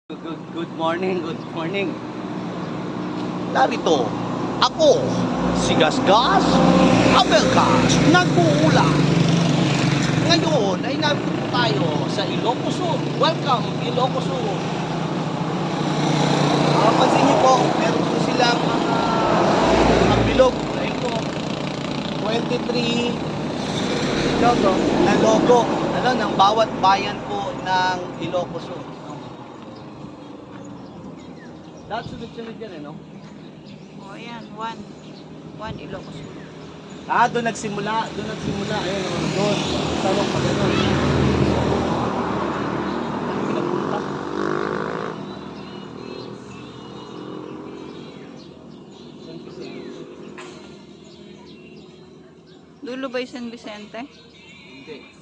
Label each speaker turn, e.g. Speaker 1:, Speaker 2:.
Speaker 1: Good morning, good morning. Narito, ako, si Gasgas, Abelgas, nag-uulan. Ngayon ay narito tayo sa Ilocos Sur. Welcome, Ilocos Sur. Mapapansin niyo po, meron po silang mga bilog na ito. 23 logo ng bawat bayan po ng Ilocos Sur. Lahat sunod-sunod yan, no?
Speaker 2: O yan, one Ilocos Sur.
Speaker 1: Doon nagsimula. Ayun, doon. Tawag pa gano'n. Pinapunta.
Speaker 2: Dulo ba yung San Vicente?
Speaker 1: Hindi.